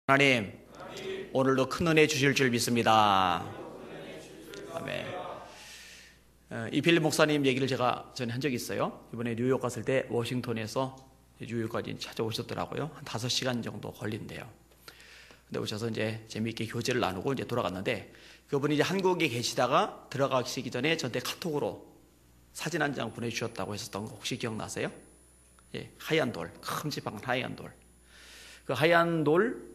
하나님, 오늘도 큰 은혜 주실 줄 믿습니다. 아멘. 이필립 목사님 얘기를 제가 전에 한 적이 있어요. 이번에 뉴욕 갔을 때 워싱턴에서 뉴욕까지 찾아오셨더라고요. 한 5시간 정도 걸린대요. 근데 오셔서 이제 재미있게 교제를 나누고 이제 돌아갔는데, 그분이 이제 한국에 계시다가 들어가시기 전에 저한테 카톡으로 사진 한 장 보내주셨다고 했었던 거 혹시 기억나세요? 예, 하얀 돌, 큼직한 하얀 돌. 그 하얀 돌,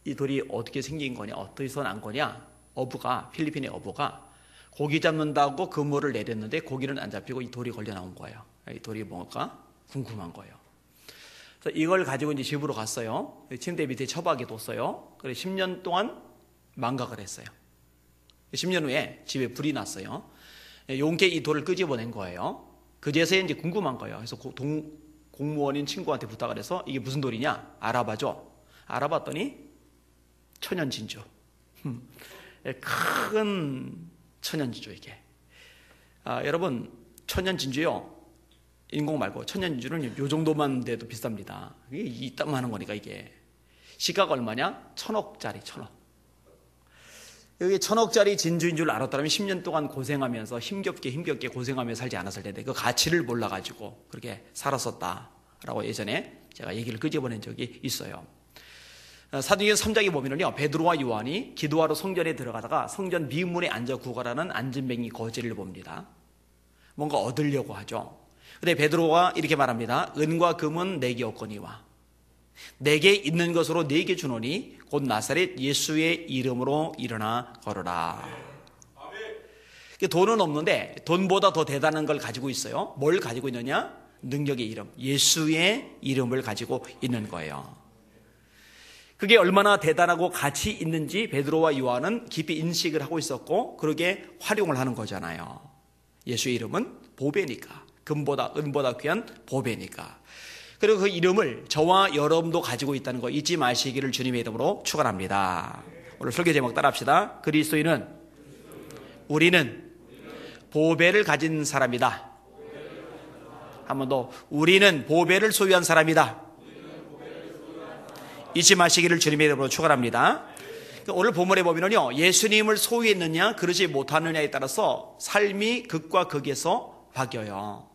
이 돌이 어떻게 생긴 거냐, 어디서 난 거냐, 필리핀의 어부가 고기 잡는다고 그물을 내렸는데 고기는 안 잡히고 이 돌이 걸려 나온 거예요. 이 돌이 뭔가 궁금한 거예요. 그래서 이걸 가지고 이제 집으로 갔어요. 침대 밑에 처박에 뒀어요. 그래서 10년 동안 망각을 했어요. 10년 후에 집에 불이 났어요. 용케 이 돌을 끄집어낸 거예요. 그제서야 이제 궁금한 거예요. 그래서 공무원인 친구한테 부탁을 해서 이게 무슨 돌이냐 알아봐줘. 알아봤더니 천연진주. 큰 천연진주 이게. 여러분, 천연진주요, 인공 말고 천연진주는 요 정도만 돼도 비쌉니다. 이게 이따만한 거니까. 이게 시가가 얼마냐? 1,000억짜리. 1,000억. 여기 1,000억짜리 진주인 줄 알았다면 10년 동안 고생하면서 힘겹게 고생하며 살지 않았을 텐데 그 가치를 몰라가지고 그렇게 살았었다라고 예전에 제가 얘기를 끄집어낸 적이 있어요. 사도행전 3장에 보면요, 베드로와 요한이 기도하러 성전에 들어가다가 성전 미문에 앉아 구걸하는 안진뱅이 거지를 봅니다. 뭔가 얻으려고 하죠. 근데 베드로가 이렇게 말합니다. 은과 금은 내게 없거니와 내게 있는 것으로 내게 주노니 곧 나사렛 예수의 이름으로 일어나 걸어라. 돈은 없는데 돈보다 더 대단한 걸 가지고 있어요. 뭘 가지고 있느냐? 능력의 이름, 예수의 이름을 가지고 있는 거예요. 그게 얼마나 대단하고 가치 있는지 베드로와 요한은 깊이 인식을 하고 있었고 그렇게 활용을 하는 거잖아요. 예수의 이름은 보배니까, 금보다 은보다 귀한 보배니까. 그리고 그 이름을 저와 여러분도 가지고 있다는 거 잊지 마시기를 주님의 이름으로 축원합니다. 오늘 설교 제목 따라합시다. 그리스도인은, 우리는 보배를 가진 사람이다. 한 번 더, 우리는 보배를 소유한 사람이다. 잊지 마시기를 주님의 이름으로 축원합니다. 오늘 본문에 보면요, 예수님을 소유했느냐 그러지 못하느냐에 따라서 삶이 극과 극에서 바뀌어요.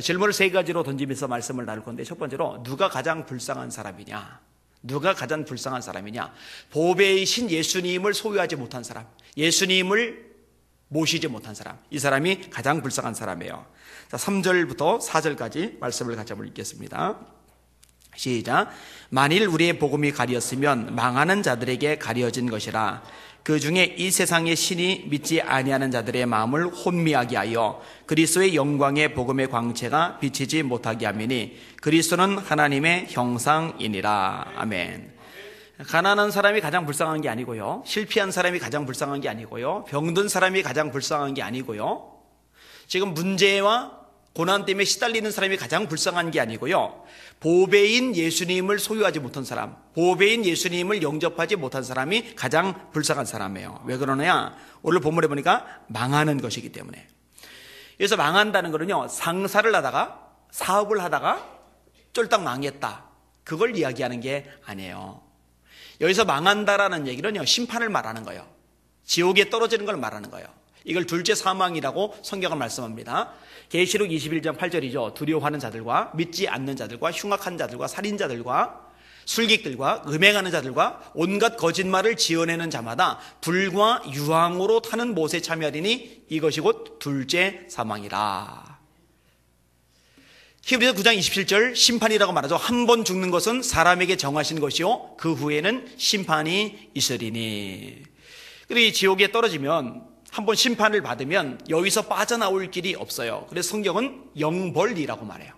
질문을 3가지로 던지면서 말씀을 나눌 건데, 첫 번째로 누가 가장 불쌍한 사람이냐? 누가 가장 불쌍한 사람이냐? 보배이신 예수님을 소유하지 못한 사람, 예수님을 모시지 못한 사람, 이 사람이 가장 불쌍한 사람이에요. 자, 3절부터 4절까지 말씀을 같이 한번 읽겠습니다. 시작. 만일 우리의 복음이 가리었으면 망하는 자들에게 가려진 것이라. 그 중에 이 세상의 신이 믿지 아니하는 자들의 마음을 혼미하게 하여 그리스도의 영광의 복음의 광채가 비치지 못하게 함이니 그리스도는 하나님의 형상이니라. 아멘. 가난한 사람이 가장 불쌍한 게 아니고요, 실패한 사람이 가장 불쌍한 게 아니고요, 병든 사람이 가장 불쌍한 게 아니고요, 지금 문제와 고난 때문에 시달리는 사람이 가장 불쌍한 게 아니고요, 보배인 예수님을 소유하지 못한 사람, 보배인 예수님을 영접하지 못한 사람이 가장 불쌍한 사람이에요. 왜 그러느냐? 오늘 본문에 보니까 망하는 것이기 때문에. 그래서 망한다는 거는요, 상사를 하다가, 사업을 하다가 쫄딱 망했다, 그걸 이야기하는 게 아니에요. 여기서 망한다라는 얘기는요, 심판을 말하는 거예요. 지옥에 떨어지는 걸 말하는 거예요. 이걸 둘째 사망이라고 성경은 말씀합니다. 계시록 21장 8절이죠. 두려워하는 자들과 믿지 않는 자들과 흉악한 자들과 살인자들과 술객들과 음행하는 자들과 온갖 거짓말을 지어내는 자마다 불과 유황으로 타는 못에 참여하리니 이것이 곧 둘째 사망이라. 히브리서 9장 27절 심판이라고 말하죠. 한 번 죽는 것은 사람에게 정하신 것이요 그 후에는 심판이 있으리니. 그리고 이 지옥에 떨어지면, 한번 심판을 받으면 여기서 빠져나올 길이 없어요. 그래서 성경은 영벌이라고 말해요.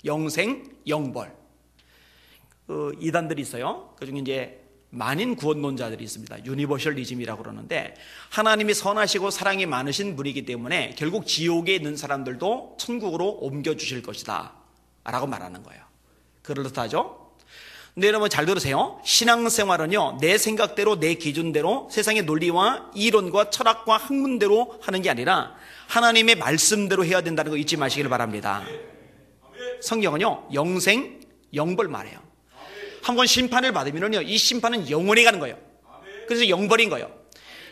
영생, 영벌. 이단들이 있어요. 그중에 이제 만인 구원론자들이 있습니다. 유니버셜리즘이라고 그러는데, 하나님이 선하시고 사랑이 많으신 분이기 때문에 결국 지옥에 있는 사람들도 천국으로 옮겨주실 것이다 라고 말하는 거예요. 그렇다죠? 근데 여러분 잘 들으세요. 신앙생활은요, 내 생각대로, 내 기준대로, 세상의 논리와 이론과 철학과 학문대로 하는 게 아니라 하나님의 말씀대로 해야 된다는 거 잊지 마시길 바랍니다. 성경은요, 영생, 영벌 말해요. 한번 심판을 받으면요, 이 심판은 영원히 가는 거예요. 그래서 영벌인 거예요.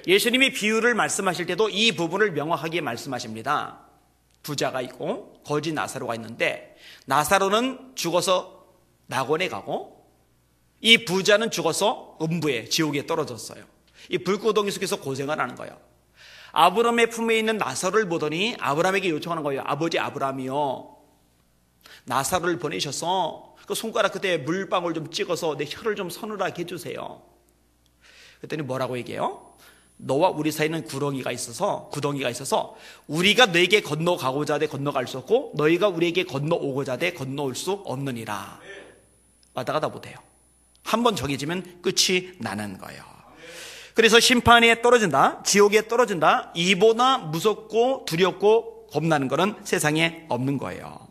예수님이 비유를 말씀하실 때도 이 부분을 명확하게 말씀하십니다. 부자가 있고 거지 나사로가 있는데, 나사로는 죽어서 낙원에 가고 이 부자는 죽어서 음부에, 지옥에 떨어졌어요. 이 불구덩이 속에서 고생을 하는 거예요. 아브라함의 품에 있는 나사로를 보더니 아브라함에게 요청하는 거예요. 아버지 아브라함이요, 나사로를 보내셔서 그 손가락 끝에 물방울 좀 찍어서 내 혀를 좀 서늘하게 해주세요. 그랬더니 뭐라고 얘기해요? 너와 우리 사이는 구덩이가 있어서 우리가 너에게 건너가고자 하되 건너갈 수 없고 너희가 우리에게 건너오고자 하되 건너올 수 없느니라. 왔다 갔다 못해요. 한번 정해지면 끝이 나는 거예요. 그래서 심판에 떨어진다, 지옥에 떨어진다, 이보다 무섭고 두렵고 겁나는 것은 세상에 없는 거예요.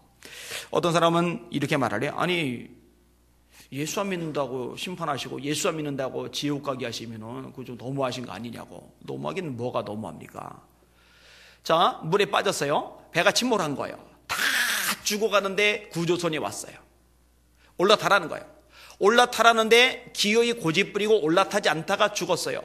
어떤 사람은 이렇게 말하래요. 아니, 예수 안 믿는다고 심판하시고 예수 안 믿는다고 지옥 가게 하시면은 그거 좀 너무하신 거 아니냐고. 너무하기는 뭐가 너무합니까? 자, 물에 빠졌어요. 배가 침몰한 거예요. 다 죽어가는데 구조선이 왔어요. 올라타라는 거예요. 올라타라는데 기어이 고집부리고 올라타지 않다가 죽었어요.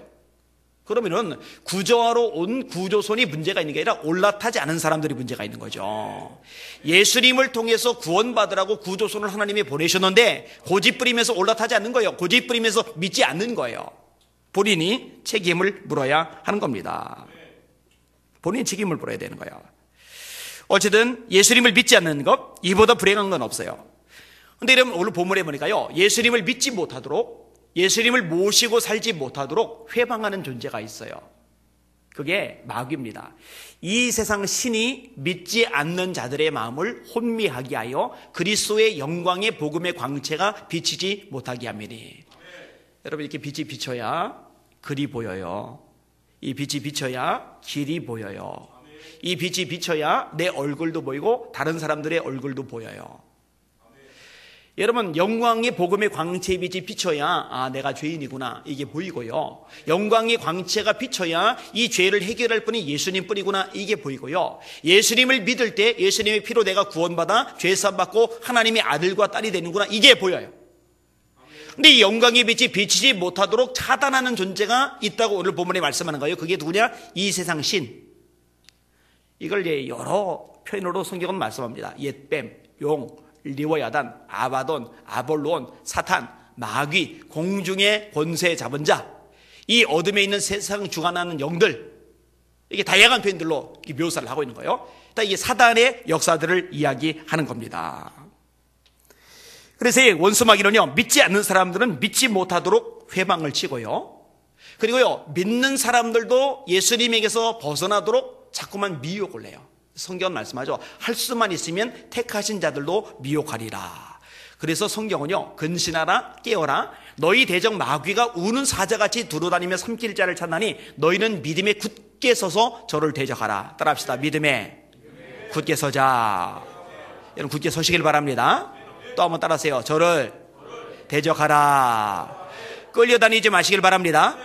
그러면은 구조하러 온 구조선이 문제가 있는 게 아니라 올라타지 않은 사람들이 문제가 있는 거죠. 예수님을 통해서 구원받으라고 구조선을 하나님이 보내셨는데 고집부리면서 올라타지 않는 거예요. 고집부리면서 믿지 않는 거예요. 본인이 책임을 물어야 하는 겁니다. 본인이 책임을 물어야 되는 거예요. 어쨌든 예수님을 믿지 않는 것, 이보다 불행한 건 없어요. 근데 여러분, 오늘 본문에 보니까요, 예수님을 믿지 못하도록, 예수님을 모시고 살지 못하도록 회방하는 존재가 있어요. 그게 마귀입니다. 이 세상 신이 믿지 않는 자들의 마음을 혼미하게 하여 그리스도의 영광의 복음의 광채가 비치지 못하게 하미니. 여러분, 이렇게 빛이 비쳐야 글이 보여요. 이 빛이 비쳐야 길이 보여요. 이 빛이 비쳐야 내 얼굴도 보이고 다른 사람들의 얼굴도 보여요. 여러분, 영광의 복음의 광채의 빛이 비쳐야 아, 내가 죄인이구나, 이게 보이고요. 영광의 광채가 비쳐야 이 죄를 해결할 분이 예수님 뿐이구나, 이게 보이고요. 예수님을 믿을 때 예수님의 피로 내가 구원받아 죄사함 받고 하나님의 아들과 딸이 되는구나, 이게 보여요. 근데 이 영광의 빛이 비치지 못하도록 차단하는 존재가 있다고 오늘 본문에 말씀하는 거예요. 그게 누구냐? 이 세상 신. 이걸 여러 표현으로 성경은 말씀합니다. 옛뱀, 용, 리워야단, 아바돈, 아볼론, 사탄, 마귀, 공중의 권세 잡은 자, 이 어둠에 있는 세상 주관하는 영들, 이게 다양한 표현들로 묘사를 하고 있는 거예요. 이게 사단의 역사들을 이야기하는 겁니다. 그래서 원수 마귀는요, 믿지 않는 사람들은 믿지 못하도록 회방을 치고요, 그리고요, 믿는 사람들도 예수님에게서 벗어나도록 자꾸만 미혹을 해요. 성경은 말씀하죠. 할 수만 있으면 택하신 자들도 미혹하리라. 그래서 성경은요, 근신하라, 깨어라, 너희 대적 마귀가 우는 사자같이 두루다니며 삼킬 자를 찾나니 너희는 믿음에 굳게 서서 저를 대적하라. 따라합시다. 믿음에 굳게 서자. 여러분, 굳게 서시길 바랍니다. 또 한번 따라하세요. 저를 대적하라. 끌려다니지 마시길 바랍니다.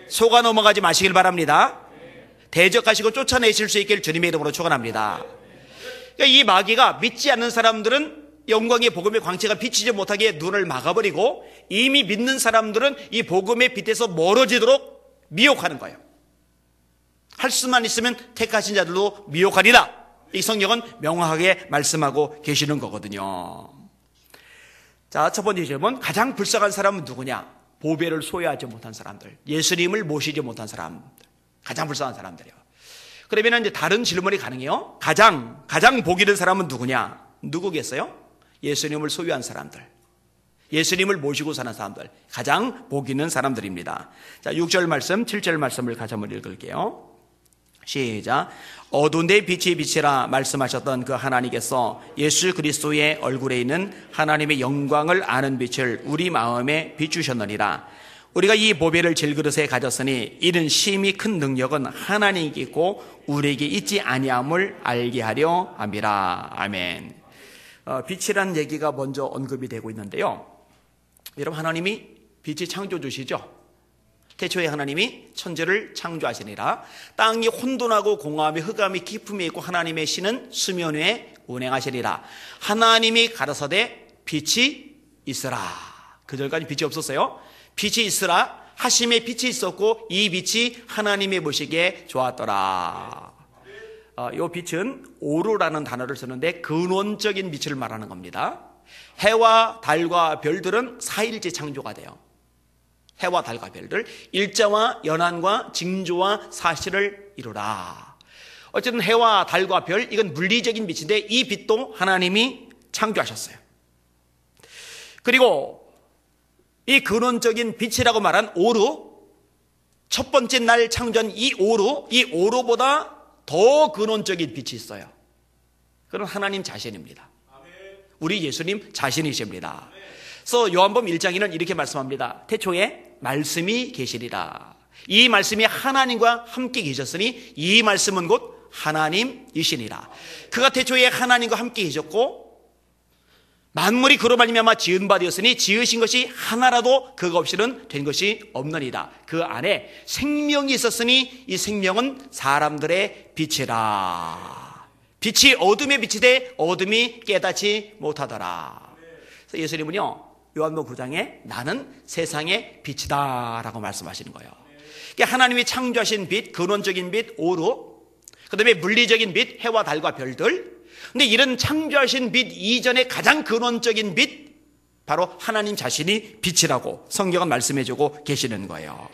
속아 넘어가지 마시길 바랍니다. 대적하시고 쫓아내실 수 있길 주님의 이름으로 축원합니다. 그러니까 이 마귀가 믿지 않는 사람들은 영광의 복음의 광채가 비치지 못하게 눈을 막아버리고, 이미 믿는 사람들은 이 복음의 빛에서 멀어지도록 미혹하는 거예요. 할 수만 있으면 택하신 자들도 미혹하리라. 이 성경은 명확하게 말씀하고 계시는 거거든요. 자, 첫 번째 질문, 가장 불쌍한 사람은 누구냐? 보배를 소유하지 못한 사람들, 예수님을 모시지 못한 사람들, 가장 불쌍한 사람들이요. 그러면 이제 다른 질문이 가능해요. 가장 복 있는 사람은 누구냐? 누구겠어요? 예수님을 소유한 사람들, 예수님을 모시고 사는 사람들, 가장 복 있는 사람들입니다. 자, 6절 말씀, 7절 말씀을 같이 한번 읽을게요. 시작. 어두운 데 빛이 비치라 말씀하셨던 그 하나님께서 예수 그리스도의 얼굴에 있는 하나님의 영광을 아는 빛을 우리 마음에 비추셨느니라. 우리가 이 보배를 질그릇에 가졌으니 이는 심히 큰 능력은 하나님께 있고 우리에게 있지 아니함을 알게 하려 함이라. 아멘. 빛이라는 얘기가 먼저 언급이 되고 있는데요, 여러분, 하나님이 빛이 창조주시죠. 태초에 하나님이 천지를 창조하시니라. 땅이 혼돈하고 공허함이 흑암이 깊음이 있고 하나님의 신은 수면 위에 운행하시리라. 하나님이 가라사대 빛이 있으라. 그절까지 빛이 없었어요. 빛이 있으라 하심에 빛이 있었고 이 빛이 하나님의 보시기에 좋았더라. 이 빛은 오로라는 단어를 쓰는데 근원적인 빛을 말하는 겁니다. 해와 달과 별들은 4일째 창조가 돼요. 해와 달과 별들, 일자와 연한과 징조와 사실을 이루라. 어쨌든 해와 달과 별, 이건 물리적인 빛인데 이 빛도 하나님이 창조하셨어요. 그리고 이 근원적인 빛이라고 말한 오루, 첫 번째 날 창조한 이 오루보다 더 근원적인 빛이 있어요. 그건 하나님 자신입니다. 우리 예수님 자신이십니다. 그래서 요한복음 1장에는 이렇게 말씀합니다. 태초에 말씀이 계시리라. 이 말씀이 하나님과 함께 계셨으니 이 말씀은 곧 하나님이시니라. 그가 태초에 하나님과 함께 계셨고 만물이 그로 말미암아 지은 바 되었으니 지으신 것이 하나라도 그가 없이는 된 것이 없느니라. 그 안에 생명이 있었으니 이 생명은 사람들의 빛이라. 빛이 어둠의 빛이 돼 어둠이 깨닫지 못하더라. 그래서 예수님은요 요한복음 9장에 나는 세상의 빛이다 라고 말씀하시는 거예요. 그러니까 하나님이 창조하신 빛, 근원적인 빛, 오루, 그 다음에 물리적인 빛, 해와 달과 별들. 근데 이런 창조하신 빛 이전의 가장 근원적인 빛, 바로 하나님 자신이 빛이라고 성경은 말씀해주고 계시는 거예요.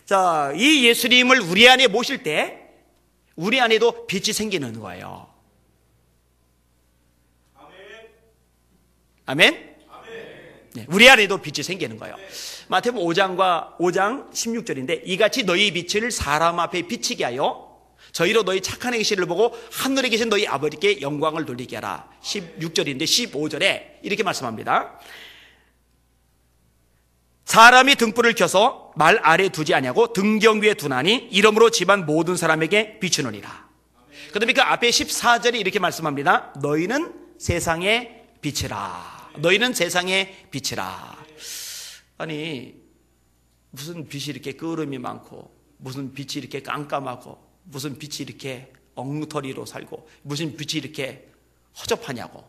자, 이 예수님을 우리 안에 모실 때 우리 안에도 빛이 생기는 거예요. 아멘? 네, 우리 안에도 빛이 생기는 거예요. 마태복음 5장 16절인데 이같이 너희 빛을 사람 앞에 비치게 하여 저희로 너희 착한 행실을 보고 하늘에 계신 너희 아버지께 영광을 돌리게 하라. 16절인데 15절에 이렇게 말씀합니다. 사람이 등불을 켜서 말 아래 두지 아니하고 등경 위에 두나니 이러므로 집안 모든 사람에게 비추느니라. 그 다음에 그 앞에 14절에 이렇게 말씀합니다. 너희는 세상의 빛이라. 너희는 세상의 빛이라. 아니 무슨 빛이 이렇게 끄름이 많고 무슨 빛이 이렇게 깜깜하고 무슨 빛이 이렇게 엉터리로 살고 무슨 빛이 이렇게 허접하냐고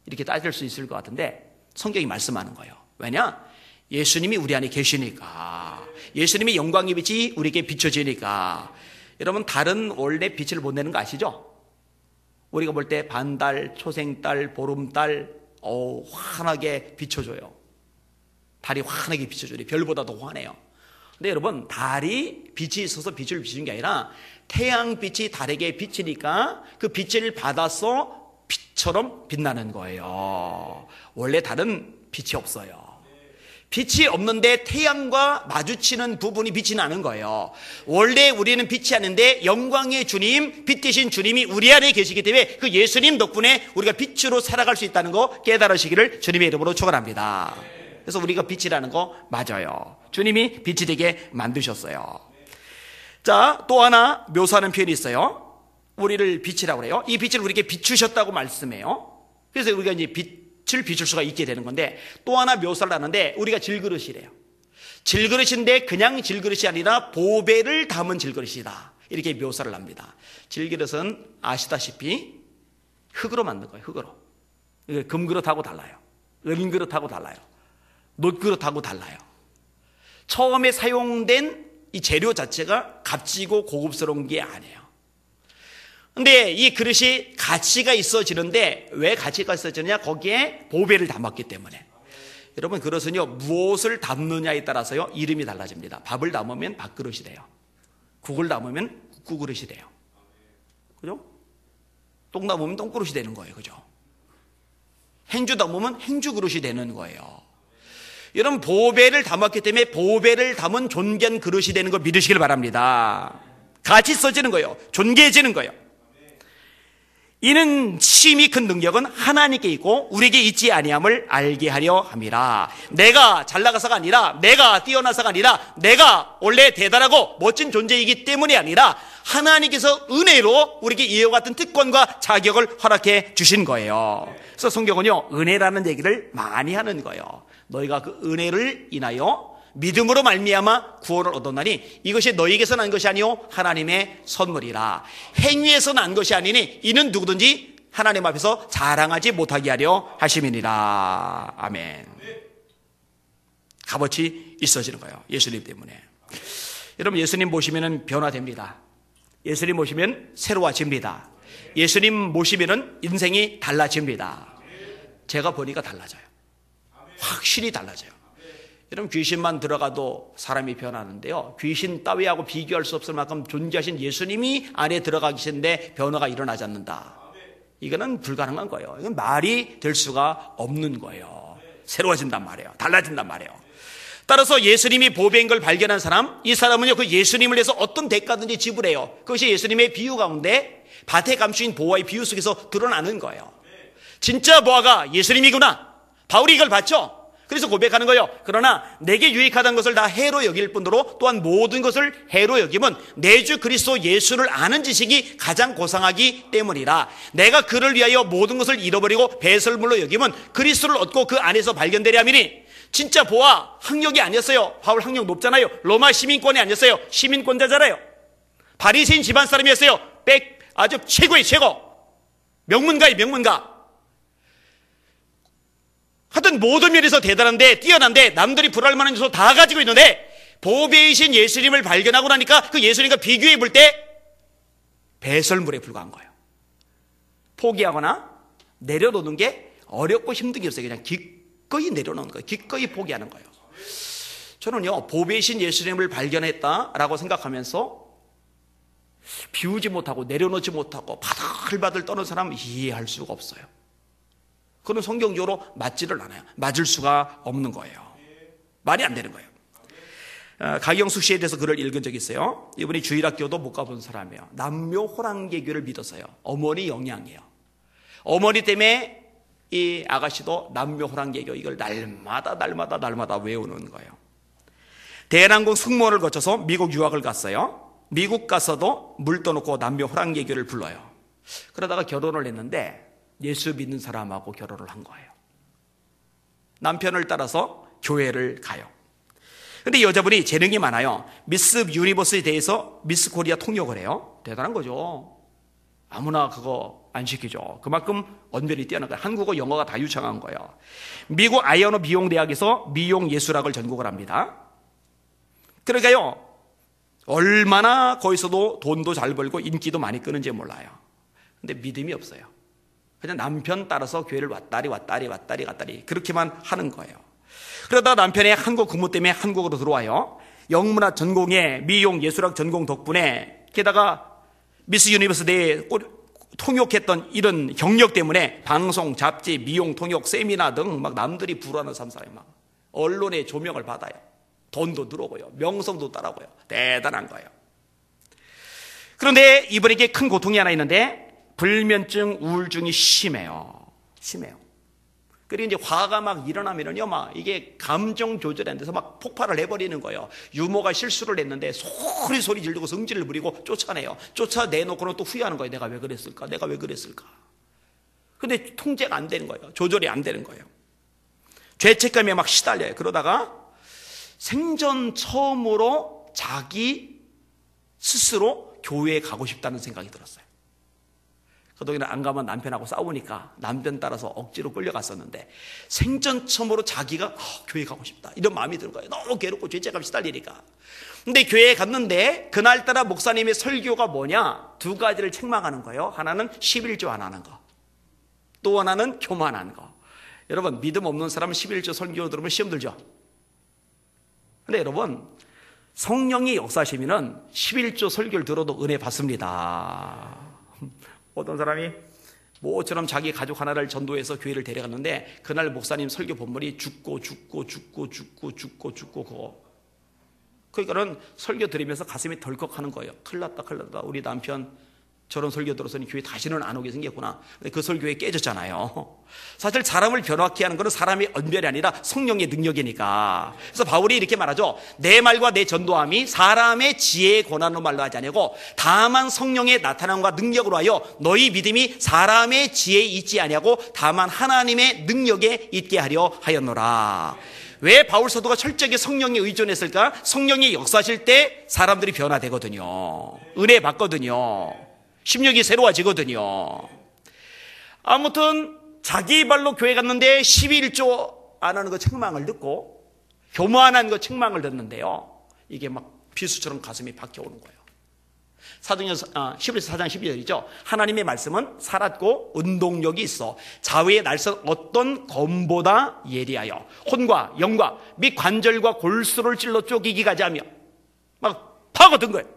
이렇게 따질 수 있을 것 같은데 성경이 말씀하는 거예요. 왜냐? 예수님이 우리 안에 계시니까. 예수님이 영광의 빛이 우리에게 비춰지니까. 여러분 다른 원래 빛을 못 내는 거 아시죠? 우리가 볼 때 반달, 초생달, 보름달 환하게 비춰줘요. 달이 환하게 비춰줘요. 별보다도 환해요. 근데 여러분 달이 빛이 있어서 빛을 비추는 게 아니라 태양빛이 달에게 비치니까 그 빛을 받아서 빛처럼 빛나는 거예요. 원래 달은 빛이 없어요. 빛이 없는데 태양과 마주치는 부분이 빛이 나는 거예요. 원래 우리는 빛이 아닌데 영광의 주님, 빛 되신 주님이 우리 안에 계시기 때문에 그 예수님 덕분에 우리가 빛으로 살아갈 수 있다는 거 깨달으시기를 주님의 이름으로 축원합니다. 그래서 우리가 빛이라는 거 맞아요. 주님이 빛이 되게 만드셨어요. 자, 또 하나 묘사하는 표현이 있어요. 우리를 빛이라고 그래요. 이 빛을 우리에게 비추셨다고 말씀해요. 그래서 우리가 이제 빛을 비출 수가 있게 되는 건데 또 하나 묘사를 하는데 우리가 질그릇이래요. 질그릇인데 그냥 질그릇이 아니라 보배를 담은 질그릇이다. 이렇게 묘사를 합니다. 질그릇은 아시다시피 흙으로 만든 거예요. 흙으로. 금그릇하고 달라요. 은그릇하고 달라요. 놋그릇하고 달라요. 처음에 사용된 이 재료 자체가 값지고 고급스러운 게 아니에요. 근데 이 그릇이 가치가 있어지는데 왜 가치가 있어지느냐? 거기에 보배를 담았기 때문에. 여러분 그릇은요 무엇을 담느냐에 따라서요 이름이 달라집니다. 밥을 담으면 밥그릇이 돼요. 국을 담으면 국그릇이 돼요. 그죠? 똥 담으면 똥그릇이 되는 거예요. 그죠? 행주 담으면 행주그릇이 되는 거예요. 여러분 보배를 담았기 때문에 보배를 담은 존귀한 그릇이 되는 걸 믿으시길 바랍니다. 같이 써지는 거예요. 존귀해지는 거예요. 이는 심히 큰 능력은 하나님께 있고 우리에게 있지 아니함을 알게 하려 함이라. 내가 잘 나가서가 아니라 내가 뛰어나서가 아니라 내가 원래 대단하고 멋진 존재이기 때문이 아니라 하나님께서 은혜로 우리에게 이와 같은 특권과 자격을 허락해 주신 거예요. 그래서 성경은요 은혜라는 얘기를 많이 하는 거예요. 너희가 그 은혜를 인하여 믿음으로 말미암아 구원을 얻었나니 이것이 너희에게서 난 것이 아니요 하나님의 선물이라. 행위에서 난 것이 아니니 이는 누구든지 하나님 앞에서 자랑하지 못하게 하려 하심이니라. 아멘. 값어치 있어지는 거예요. 예수님 때문에. 여러분, 예수님 모시면 변화됩니다. 예수님 모시면 새로워집니다. 예수님 모시면 인생이 달라집니다. 제가 보니까 달라져요. 확실히 달라져요. 여러분, 귀신만 들어가도 사람이 변하는데요, 귀신 따위하고 비교할 수 없을 만큼 존재하신 예수님이 안에 들어가 계신데 변화가 일어나지 않는다. 이거는 불가능한 거예요. 이건 말이 될 수가 없는 거예요. 새로워진단 말이에요. 달라진단 말이에요. 따라서 예수님이 보배인 걸 발견한 사람, 이 사람은요, 그 예수님을 위해서 어떤 대가든지 지불해요. 그것이 예수님의 비유 가운데 밭에 감추인 보화의 비유 속에서 드러나는 거예요. 진짜 보화가 예수님이구나. 바울이 이걸 봤죠. 그래서 고백하는 거예요. 그러나 내게 유익하다는 것을 다 해로 여길 뿐더러 또한 모든 것을 해로 여김은 내 주 그리스도 예수를 아는 지식이 가장 고상하기 때문이라. 내가 그를 위하여 모든 것을 잃어버리고 배설물로 여김은 그리스도를 얻고 그 안에서 발견되려 함이니. 진짜 보아 학력이 아니었어요. 바울 학력 높잖아요. 로마 시민권이 아니었어요. 시민권자잖아요. 바리새인 집안 사람이었어요. 아주 최고의 최고. 명문가의 명문가. 하여튼 모든 면에서 대단한데, 뛰어난데, 남들이 불할 만한 요소 다 가지고 있는데, 보배이신 예수님을 발견하고 나니까 그 예수님과 비교해 볼 때 배설물에 불과한 거예요. 포기하거나 내려놓는 게 어렵고 힘든 게 없어요. 그냥 기꺼이 내려놓는 거예요. 기꺼이 포기하는 거예요. 저는요, 보배이신 예수님을 발견했다라고 생각하면서 비우지 못하고 내려놓지 못하고 바들바들 떠는 사람 이해할 수가 없어요. 그건 성경적으로 맞지를 않아요. 맞을 수가 없는 거예요. 말이 안 되는 거예요. 가경숙 씨에 대해서 글을 읽은 적이 있어요. 이분이 주일학교도 못 가본 사람이에요. 남묘 호랑개교를 믿었어요. 어머니 영향이에요. 어머니 때문에 이 아가씨도 남묘 호랑개교 이걸 날마다 외우는 거예요. 대한항공 승무원을 거쳐서 미국 유학을 갔어요. 미국 가서도 물 떠놓고 남묘 호랑개교를 불러요. 그러다가 결혼을 했는데 예수 믿는 사람하고 결혼을 한 거예요. 남편을 따라서 교회를 가요. 근데 여자분이 재능이 많아요. 미스 유니버스에 대해서 미스 코리아 통역을 해요. 대단한 거죠. 아무나 그거 안 시키죠. 그만큼 언변이 뛰어난 거예요. 한국어, 영어가 다 유창한 거예요. 미국 아이언호 미용대학에서 미용 예술학을 전공을 합니다. 그러니까요, 얼마나 거기서도 돈도 잘 벌고 인기도 많이 끄는지 몰라요. 근데 믿음이 없어요. 그냥 남편 따라서 교회를 왔다리 그렇게만 하는 거예요. 그러다가 남편의 한국 근무 때문에 한국으로 들어와요. 영문학 전공에 미용 예술학 전공 덕분에, 게다가 미스 유니버스대에 통역했던 이런 경력 때문에 방송, 잡지, 미용 통역, 세미나 등 막 남들이 부러워하는 사람이 막 언론의 조명을 받아요. 돈도 들어오고요. 명성도 따라고요. 대단한 거예요. 그런데 이분에게 큰 고통이 하나 있는데 불면증, 우울증이 심해요. 그리고 이제 화가 막 일어나면은요, 막 이게 감정 조절이 안 돼서 막 폭발을 해버리는 거예요. 유모가 실수를 했는데 소리 지르고 성질을 부리고 쫓아내요. 쫓아내놓고는 또 후회하는 거예요. 내가 왜 그랬을까? 근데 통제가 안 되는 거예요. 조절이 안 되는 거예요. 죄책감에 막 시달려요. 그러다가 생전 처음으로 자기 스스로 교회에 가고 싶다는 생각이 들었어요. 그동안에 안 가면 남편하고 싸우니까 남편 따라서 억지로 끌려갔었는데 생전 처음으로 자기가 교회 가고 싶다 이런 마음이 드는 거예요. 너무 괴롭고 죄책감이 시달리니까. 근데 교회에 갔는데 그날따라 목사님의 설교가 뭐냐, 두 가지를 책망하는 거예요. 하나는 11조 안 하는 거, 또 하나는 교만한 거. 여러분, 믿음 없는 사람은 11조 설교 들으면 시험 들죠. 근데 여러분, 성령이 역사하시면은 11조 설교를 들어도 은혜 받습니다. 어떤 사람이 모처럼 자기 가족 하나를 전도해서 교회를 데려갔는데 그날 목사님 설교 본문이 죽고 그거. 그러니까는 설교 들으면서 가슴이 덜컥하는 거예요. 큰일 났다. 우리 남편 저런 설교 들어서는 교회 다시는 안 오게 생겼구나. 근데 그 설교에 깨졌잖아요. 사실 사람을 변화케 하는 것은 사람의 언변이 아니라 성령의 능력이니까. 그래서 바울이 이렇게 말하죠. 내 말과 내 전도함이 사람의 지혜의 권한으로 말로 하지 아니하고 다만 성령의 나타남과 능력으로 하여 너희 믿음이 사람의 지혜에 있지 아니하고 다만 하나님의 능력에 있게 하려 하였노라. 왜 바울 사도가 철저하게 성령에 의존했을까? 성령이 역사하실 때 사람들이 변화되거든요. 은혜 받거든요. 심령이 새로워지거든요. 아무튼 자기 발로 교회 갔는데 11조 안 하는 거 책망을 듣고 교만한 그 책망을 듣는데요. 이게 막 비수처럼 가슴이 박혀오는 거예요. 사도행전 11서 4장 12절이죠. 하나님의 말씀은 살았고 운동력이 있어 좌우의 날선 어떤 검보다 예리하여 혼과 영과 및 관절과 골수를 찔러 쪼개기까지 하며 막 파고든 거예요.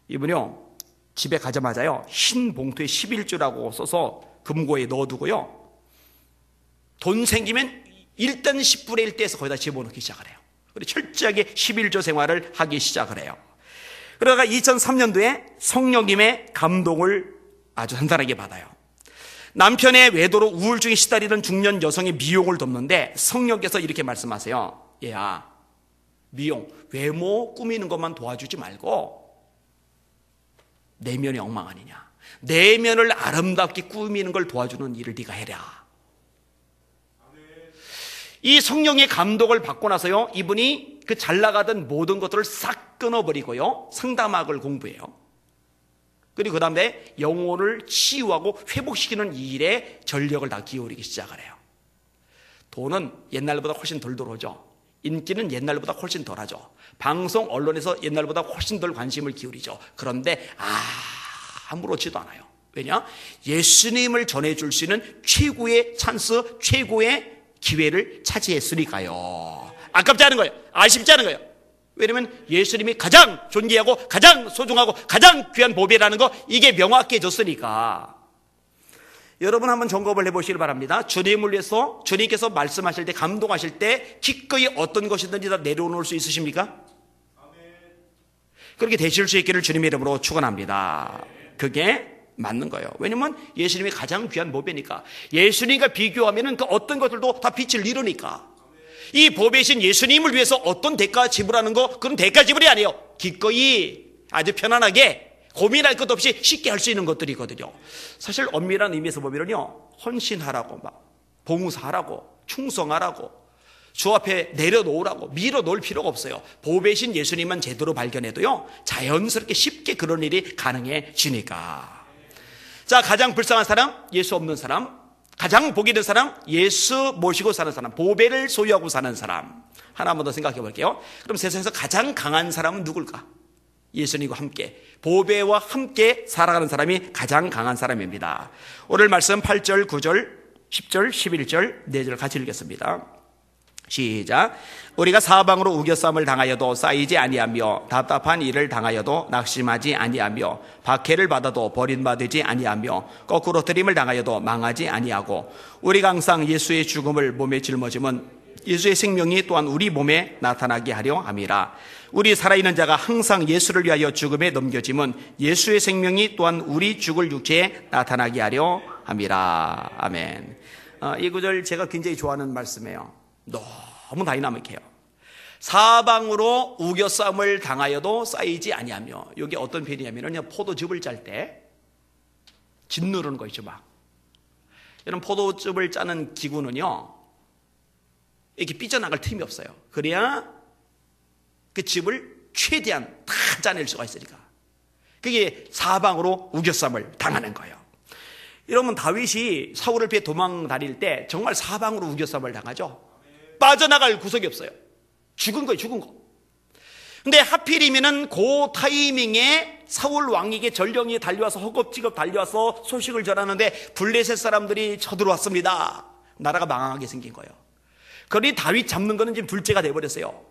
이분이요 집에 가자마자요 흰 봉투에 11조라고 써서 금고에 넣어두고요 돈 생기면 일단 10분의 1대에서 거기다 집어넣기 시작을 해요. 그리고 철저하게 11조 생활을 하기 시작을 해요. 그러다가 2003년도에 성령님의 감동을 아주 단단하게 받아요. 남편의 외도로 우울증에 시달리던 중년 여성의 미용을 돕는데 성령께서 이렇게 말씀하세요. 얘야, 미용, 외모 꾸미는 것만 도와주지 말고 내면이 엉망 아니냐. 내면을 아름답게 꾸미는 걸 도와주는 일을 네가 해라. 이 성령의 감독을 받고 나서요 이분이 그 잘 나가던 모든 것들을 싹 끊어버리고요 상담학을 공부해요. 그리고 그 다음에 영혼을 치유하고 회복시키는 이 일에 전력을 다 기울이기 시작을 해요. 돈은 옛날보다 훨씬 덜 들어오죠. 인기는 옛날보다 훨씬 덜하죠. 방송 언론에서 옛날보다 훨씬 덜 관심을 기울이죠. 그런데 아무렇지도 않아요. 왜냐? 예수님을 전해줄 수 있는 최고의 찬스, 최고의 기회를 차지했으니까요. 아깝지 않은 거예요. 아쉽지 않은 거예요. 왜냐하면 예수님이 가장 존귀하고 가장 소중하고 가장 귀한 보배라는 거 이게 명확해졌으니까. 여러분 한번 점검을 해보시길 바랍니다. 주님을 위해서 주님께서 말씀하실 때 감동하실 때 기꺼이 어떤 것이든지 다 내려놓을 수 있으십니까? 그렇게 되실 수 있기를 주님의 이름으로 축원합니다. 그게 맞는 거예요. 왜냐면 예수님이 가장 귀한 보배니까. 예수님과 비교하면 그 어떤 것들도 다 빛을 잃으니까. 이 보배이신 예수님을 위해서 어떤 대가 지불하는 거 그건 대가 지불이 아니에요. 기꺼이 아주 편안하게 고민할 것 없이 쉽게 할 수 있는 것들이거든요. 사실 엄밀한 의미에서 보면요 헌신하라고 막 봉사하라고 충성하라고 주 앞에 내려놓으라고 밀어놓을 필요가 없어요. 보배이신 예수님만 제대로 발견해도요 자연스럽게 쉽게 그런 일이 가능해지니까. 자, 가장 불쌍한 사람, 예수 없는 사람. 가장 복이 있는 사람, 예수 모시고 사는 사람. 보배를 소유하고 사는 사람. 하나만 더 생각해 볼게요. 그럼 세상에서 가장 강한 사람은 누굴까? 예수님과 함께 보배와 함께 살아가는 사람이 가장 강한 사람입니다. 오늘 말씀 8절, 9절, 10절, 11절 4절 같이 읽겠습니다. 시작. 우리가 사방으로 우겨싸움을 당하여도 쌓이지 아니하며 답답한 일을 당하여도 낙심하지 아니하며 박해를 받아도 버림받지 아니하며 거꾸로 들임을 당하여도 망하지 아니하고 우리가 항상 예수의 죽음을 몸에 짊어짐은 예수의 생명이 또한 우리 몸에 나타나게 하려 함이라. 우리 살아있는 자가 항상 예수를 위하여 죽음에 넘겨짐은 예수의 생명이 또한 우리 죽을 육체에 나타나게 하려 함이라. 아멘. 이 구절 제가 굉장히 좋아하는 말씀이에요. 너무 다이나믹해요. 사방으로 우겨싸움을 당하여도 쌓이지 아니하며. 여기 어떤 표현이냐면요 포도즙을 짤 때 짓누르는 거 있죠. 막 이런 포도즙을 짜는 기구는요 이렇게 삐져나갈 틈이 없어요. 그래야 그 즙을 최대한 다 짜낼 수가 있으니까. 그게 사방으로 우겨싸움을 당하는 거예요. 여러분 다윗이 사울을 피해 도망 다닐 때 정말 사방으로 우겨싸움을 당하죠. 빠져나갈 구석이 없어요. 죽은 거예요, 죽은 거. 근데 하필이면은 그 타이밍에 사울 왕에게 전령이 달려와서 허겁지겁 달려와서 소식을 전하는데 블레셋 사람들이 쳐들어왔습니다. 나라가 망하게 생긴 거예요. 그러니 다윗 잡는 거는 지금 둘째가 돼버렸어요.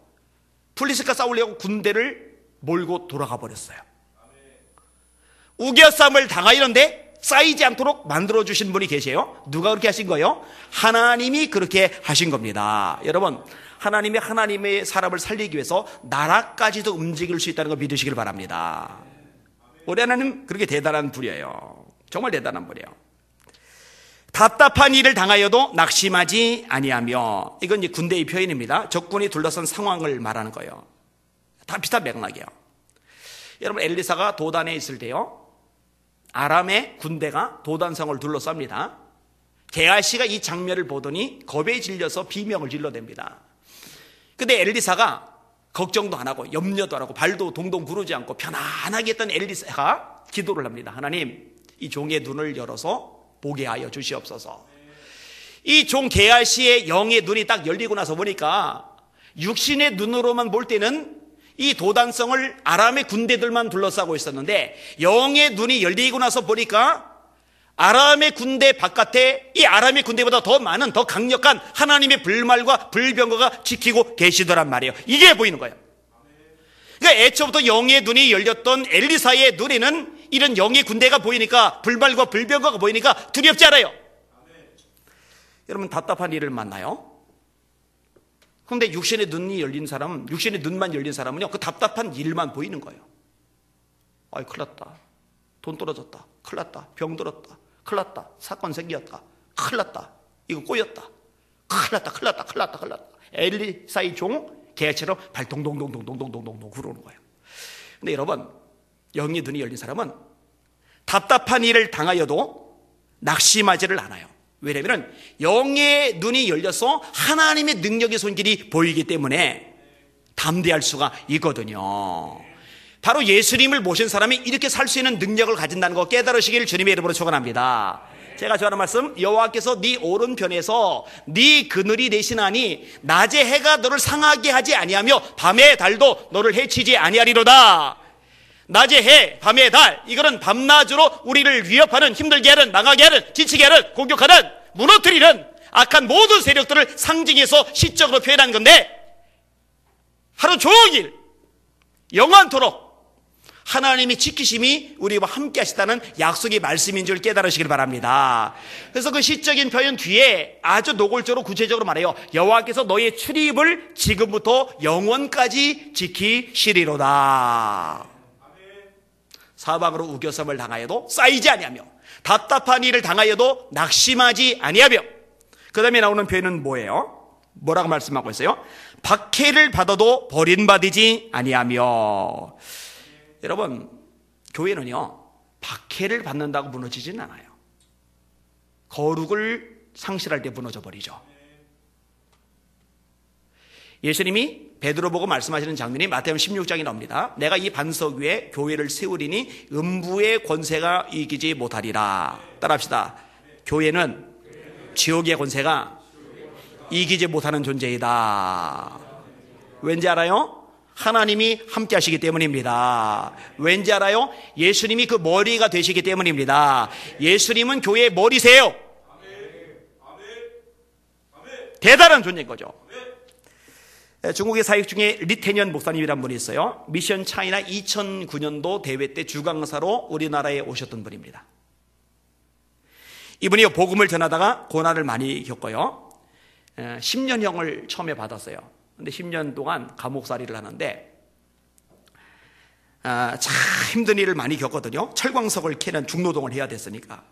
블레셋과 싸우려고 군대를 몰고 돌아가 버렸어요. 우겨싸움을 당하였는데 쌓이지 않도록 만들어주신 분이 계세요. 누가 그렇게 하신 거예요? 하나님이 그렇게 하신 겁니다. 여러분, 하나님이 하나님의 사람을 살리기 위해서 나라까지도 움직일 수 있다는 걸 믿으시길 바랍니다. 우리 하나님 그렇게 대단한 분이에요. 정말 대단한 분이에요. 답답한 일을 당하여도 낙심하지 아니하며. 이건 이제 군대의 표현입니다. 적군이 둘러싼 상황을 말하는 거예요. 다 비슷한 맥락이에요. 여러분 엘리사가 도단에 있을 때요 아람의 군대가 도단성을 둘러쌉니다. 게하시가 이 장면을 보더니 겁에 질려서 비명을 질러댑니다. 근데 엘리사가 걱정도 안 하고 염려도 안 하고 발도 동동 구르지 않고 편안하게 했던 엘리사가 기도를 합니다. 하나님, 이 종의 눈을 열어서 보게 하여 주시옵소서. 이 종 게하시의 영의 눈이 딱 열리고 나서 보니까 육신의 눈으로만 볼 때는 이 도단성을 아람의 군대들만 둘러싸고 있었는데 영의 눈이 열리고 나서 보니까 아람의 군대 바깥에 이 아람의 군대보다 더 많은 더 강력한 하나님의 불말과 불병거가 지키고 계시더란 말이에요. 이게 보이는 거예요. 그러니까 애초부터 영의 눈이 열렸던 엘리사의 눈에는 이런 영의 군대가 보이니까 불말과 불병거가 보이니까 두렵지 않아요. 여러분 답답한 일을 만나요? 그런데 육신의 눈이 열린 사람은, 육신의 눈만 열린 사람은요, 그 답답한 일만 보이는 거예요. 아이, 큰일 났다. 돈 떨어졌다. 큰일 났다. 병 들었다. 큰일 났다. 사건 생겼다. 큰일 났다. 이거 꼬였다. 큰일 났다. 큰일 났다. 큰일 났다. 큰일 났다. 엘리사의 종 개처럼 발 동동동동동동동동 구르는 거예요. 근데 여러분, 영의 눈이 열린 사람은 답답한 일을 당하여도 낙심하지를 않아요. 왜냐하면 영의 눈이 열려서 하나님의 능력의 손길이 보이기 때문에 담대할 수가 있거든요. 바로 예수님을 모신 사람이 이렇게 살 수 있는 능력을 가진다는 거 깨달으시길 주님의 이름으로 축원합니다. 제가 좋아하는 말씀, 여호와께서 네 오른편에서 네 그늘이 되시나니 낮에 해가 너를 상하게 하지 아니하며 밤의 달도 너를 해치지 아니하리로다. 낮의 해, 밤의 달, 이거는 밤낮으로 우리를 위협하는, 힘들게 하는, 망하게 하는, 지치게 하는, 공격하는, 무너뜨리는 악한 모든 세력들을 상징해서 시적으로 표현한 건데 하루 종일 영원토록 하나님의 지키심이 우리와 함께 하시다는 약속의 말씀인 줄 깨달으시길 바랍니다. 그래서 그 시적인 표현 뒤에 아주 노골적으로 구체적으로 말해요. 여호와께서 너의 출입을 지금부터 영원까지 지키시리로다. 사방으로 우겨섬을 당하여도 쌓이지 아니하며 답답한 일을 당하여도 낙심하지 아니하며, 그 다음에 나오는 표현은 뭐예요? 뭐라고 말씀하고 있어요? 박해를 받아도 버림받지 아니하며. 여러분, 교회는요, 박해를 받는다고 무너지진 않아요. 거룩을 상실할 때 무너져 버리죠. 예수님이 베드로 보고 말씀하시는 장면이 마태복음 16장에 나옵니다. 내가 이 반석 위에 교회를 세우리니 음부의 권세가 이기지 못하리라. 따라합시다. 교회는 지옥의 권세가 이기지 못하는 존재이다. 왠지 알아요? 하나님이 함께 하시기 때문입니다. 왠지 알아요? 예수님이 그 머리가 되시기 때문입니다. 예수님은 교회의 머리세요. 대단한 존재인 거죠. 중국의 사역 중에 리태년 목사님이란 분이 있어요. 미션 차이나 2009년도 대회 때 주강사로 우리나라에 오셨던 분입니다. 이분이 복음을 전하다가 고난을 많이 겪어요. 10년형을 처음에 받았어요. 근데 10년 동안 감옥살이를 하는데 참 힘든 일을 많이 겪거든요. 철광석을 캐는 중노동을 해야 됐으니까.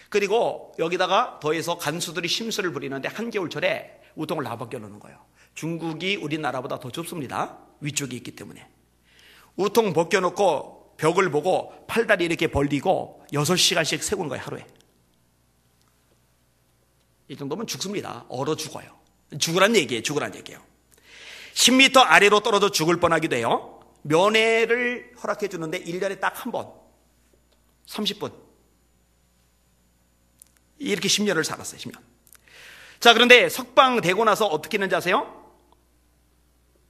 그리고 여기다가 더해서 간수들이 심술을 부리는데 한겨울철에 우통을 다 벗겨놓는 거예요. 중국이 우리나라보다 더 좁습니다. 위쪽에 있기 때문에. 우통 벗겨놓고 벽을 보고 팔다리 이렇게 벌리고 6시간씩 세우는 거예요, 하루에. 이 정도면 죽습니다. 얼어 죽어요. 죽으란 얘기예요. 10m 아래로 떨어져 죽을 뻔하기도 해요. 면회를 허락해 주는데 1년에 딱 한 번, 30분. 이렇게 10년을 살았어요. 10년. 자, 그런데 석방되고 나서 어떻게 했는지 아세요?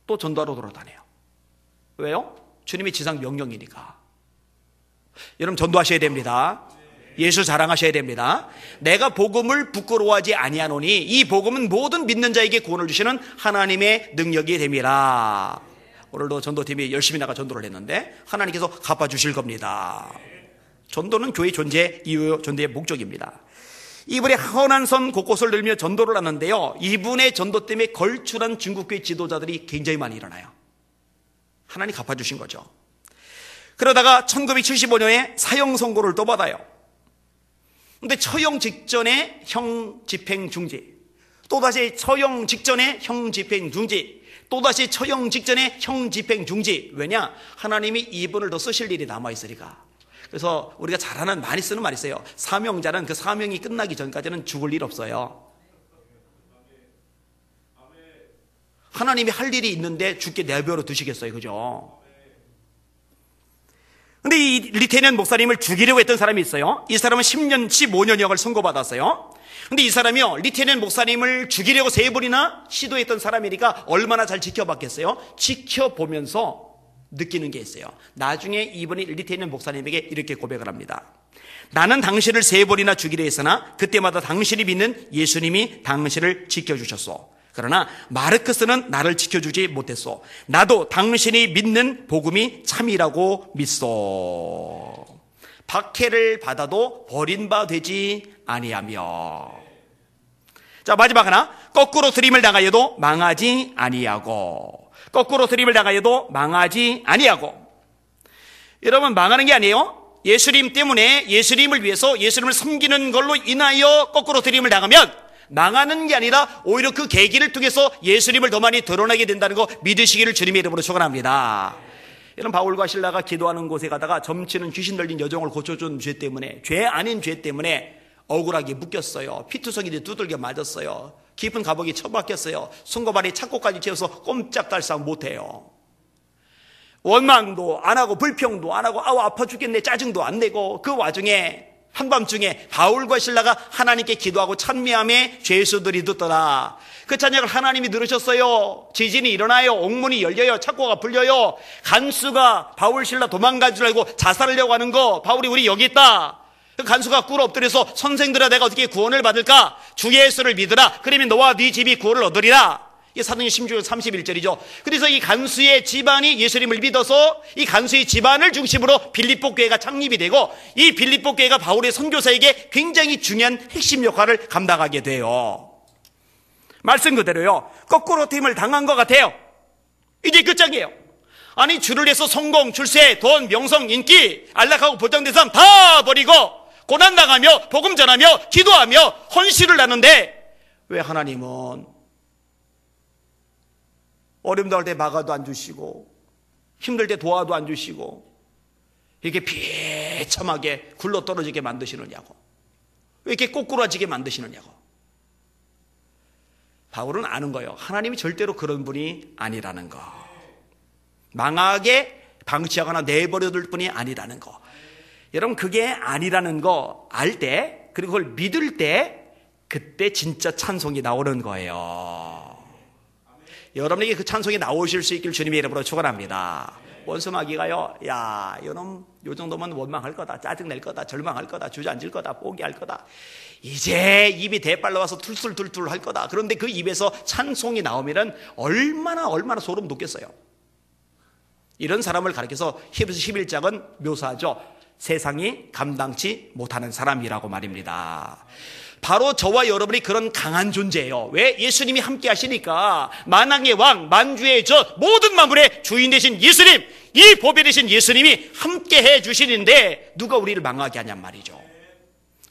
또 전도하러 돌아다녀요. 왜요? 주님이 지상 명령이니까. 여러분, 전도하셔야 됩니다. 예수 자랑하셔야 됩니다. 내가 복음을 부끄러워하지 아니하노니 이 복음은 모든 믿는 자에게 구원을 주시는 하나님의 능력이 됩니다. 오늘도 전도팀이 열심히 나가 전도를 했는데 하나님께서 갚아주실 겁니다. 전도는 교회 존재 이유, 전도의 목적입니다. 이분이 헌한 선 곳곳을 늘며 전도를 하는데요, 이분의 전도 때문에 걸출한 중국교회 지도자들이 굉장히 많이 일어나요. 하나님 갚아주신 거죠. 그러다가 1975년에 사형 선고를 또 받아요. 근데 처형 직전에 형 집행 중지, 또다시 처형 직전에 형 집행 중지, 또다시 처형 직전에 형 집행 중지. 왜냐? 하나님이 이분을 더 쓰실 일이 남아있으니까. 그래서 우리가 잘 아는, 많이 쓰는 말이 있어요. 사명자는 그 사명이 끝나기 전까지는 죽을 일 없어요. 하나님이 할 일이 있는데 죽게 내버려 두시겠어요, 그죠? 근데 근데 이 리테니안 목사님을 죽이려고 했던 사람이 있어요. 이 사람은 10년, 15년형을 선고받았어요. 근데 이 사람이요, 리테니안 목사님을 죽이려고 3번이나 시도했던 사람이니까 얼마나 잘 지켜봤겠어요? 지켜보면서 느끼는 게 있어요. 나중에 이분이 리테니안 목사님에게 이렇게 고백을 합니다. 나는 당신을 3번이나 죽이려 했으나 그때마다 당신이 믿는 예수님이 당신을 지켜주셨소. 그러나 마르크스는 나를 지켜주지 못했소. 나도 당신이 믿는 복음이 참이라고 믿소. 박해를 받아도 버린 바 되지 아니하며. 자, 마지막 하나. 거꾸로 쓰림을 당하여도 망하지 아니하고. 거꾸로 쓰림을 당하여도 망하지 아니하고. 여러분, 망하는 게 아니에요. 예수님 때문에, 예수님을 위해서 예수님을 섬기는 걸로 인하여 거꾸로 쓰림을 당하면 망하는 게 아니라 오히려 그 계기를 통해서 예수님을 더 많이 드러나게 된다는 거 믿으시기를 주님의 이름으로 축원합니다. 여러분, 바울과 실라가 기도하는 곳에 가다가 점치는 귀신 들린 여종을 고쳐준 죄 때문에, 죄 아닌 죄 때문에 억울하게 묶였어요. 피투성이들이 두들겨 맞았어요. 깊은 감옥에 처박혔어요. 손고발에 착고까지 채워서 꼼짝달싹 못해요. 원망도 안 하고 불평도 안 하고 아우 아파 죽겠네 짜증도 안 내고, 그 와중에 한밤중에 바울과 실라가 하나님께 기도하고 찬미함에 죄수들이 듣더라. 그 찬양을 하나님이 들으셨어요. 지진이 일어나요. 옥문이 열려요. 착고가 풀려요. 간수가 바울 실라 도망간 줄 알고 자살하려고 하는 거, 바울이 우리 여기 있다. 그 간수가 꿇어 엎드려서 선생들아 내가 어떻게 구원을 받을까? 주 예수를 믿으라. 그러면 너와 네 집이 구원을 얻으리라. 이게 사도행전 16장 31절이죠. 그래서 이 간수의 집안이 예수님을 믿어서 이 간수의 집안을 중심으로 빌립보 교회가 창립이 되고, 이 빌립보 교회가 바울의 선교사에게 굉장히 중요한 핵심 역할을 감당하게 돼요. 말씀 그대로요. 거꾸로 팀을 당한 것 같아요. 이제 끝장이에요. 아니, 주를 위해서 성공, 출세, 돈, 명성, 인기, 안락하고 보장된 사람 다 버리고 고난당하며 복음 전하며 기도하며 헌신을 하는데, 왜 하나님은 어려움 당할 때 막아도 안 주시고 힘들 때 도와도 안 주시고 이렇게 비참하게 굴러 떨어지게 만드시느냐고, 왜 이렇게 꼬꾸라지게 만드시느냐고. 바울은 아는 거예요. 하나님이 절대로 그런 분이 아니라는 거. 망하게 방치하거나 내버려둘 분이 아니라는 거. 여러분, 그게 아니라는 거 알 때, 그리고 그걸 믿을 때, 그때 진짜 찬송이 나오는 거예요. 여러분에게 그 찬송이 나오실 수 있길 주님의 이름으로 축원합니다. 원수 마귀가요, 야, 이놈 요 정도면 원망할 거다, 짜증낼 거다, 절망할 거다, 주저앉을 거다, 포기할 거다, 이제 입이 대빨로 와서 툴툴툴툴 할 거다. 그런데 그 입에서 찬송이 나오면은 얼마나 소름 돋겠어요. 이런 사람을 가리켜서 히브리서 11장은 묘사하죠. 세상이 감당치 못하는 사람이라고 말입니다. 바로 저와 여러분이 그런 강한 존재예요. 왜? 예수님이 함께 하시니까. 만왕의 왕, 만주의 저 모든 만물의 주인 되신 예수님, 이 보배 되신 예수님이 함께 해 주시는데 누가 우리를 망하게 하냔 말이죠.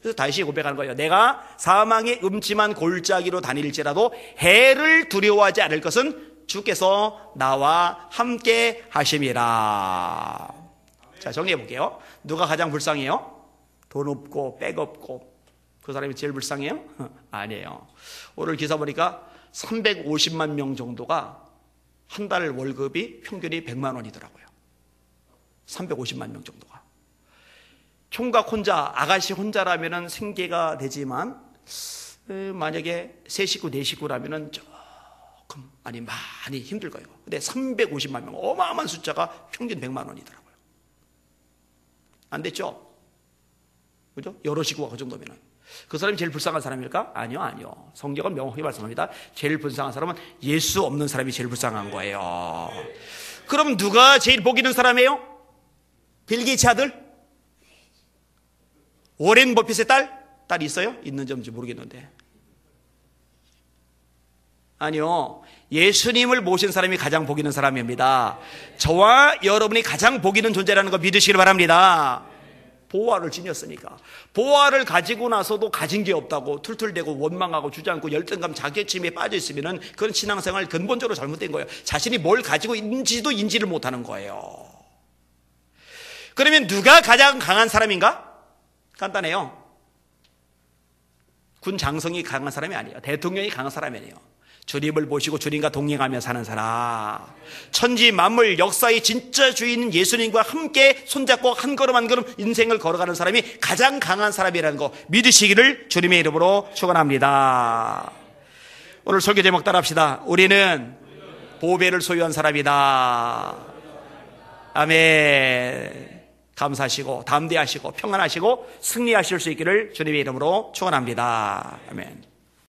그래서 다시 고백하는 거예요. 내가 사망의 음침한 골짜기로 다닐지라도 해를 두려워하지 않을 것은 주께서 나와 함께 하심이라. 자, 정리해 볼게요. 누가 가장 불쌍해요? 돈 없고 백 없고 그 사람이 제일 불쌍해요? 아니에요. 오늘 기사 보니까 350만 명 정도가 한 달 월급이 평균이 100만 원이더라고요. 350만 명 정도가. 총각 혼자, 아가씨 혼자라면 생계가 되지만 만약에 세 식구, 네 식구라면 조금 많이 힘들 거예요. 근데 350만 명, 어마어마한 숫자가 평균 100만 원이더라고요. 안 됐죠? 그죠? 여러 식구가 그 정도면은. 그 사람이 제일 불쌍한 사람일까? 아니요. 성경은 명확히 말씀합니다. 제일 불쌍한 사람은 예수 없는 사람이 제일 불쌍한 거예요. 그럼 누가 제일 복 있는 사람이에요? 빌 게이츠 아들? 워렌 버핏의 딸이 있어요? 있는지 없는지 모르겠는데. 아니요. 예수님을 모신 사람이 가장 복 있는 사람입니다. 저와 여러분이 가장 복 있는 존재라는 거 믿으시길 바랍니다. 보화를 지녔으니까. 보화를 가지고 나서도 가진 게 없다고 툴툴대고 원망하고 주저앉고 열등감, 자괴심에 빠져 있으면은 그런 신앙생활 근본적으로 잘못된 거예요. 자신이 뭘 가지고 있는지도 인지를 못하는 거예요. 그러면 누가 가장 강한 사람인가? 간단해요. 군 장성이 강한 사람이 아니에요. 대통령이 강한 사람이 아니에요. 주님을 모시고 주님과 동행하며 사는 사람, 천지 만물 역사의 진짜 주인 예수님과 함께 손잡고 한 걸음 한 걸음 인생을 걸어가는 사람이 가장 강한 사람이라는 거 믿으시기를 주님의 이름으로 축원합니다. 오늘 설교 제목 따라합시다. 우리는 보배를 소유한 사람이다. 아멘. 감사하시고 담대하시고 평안하시고 승리하실 수 있기를 주님의 이름으로 축원합니다. 아멘.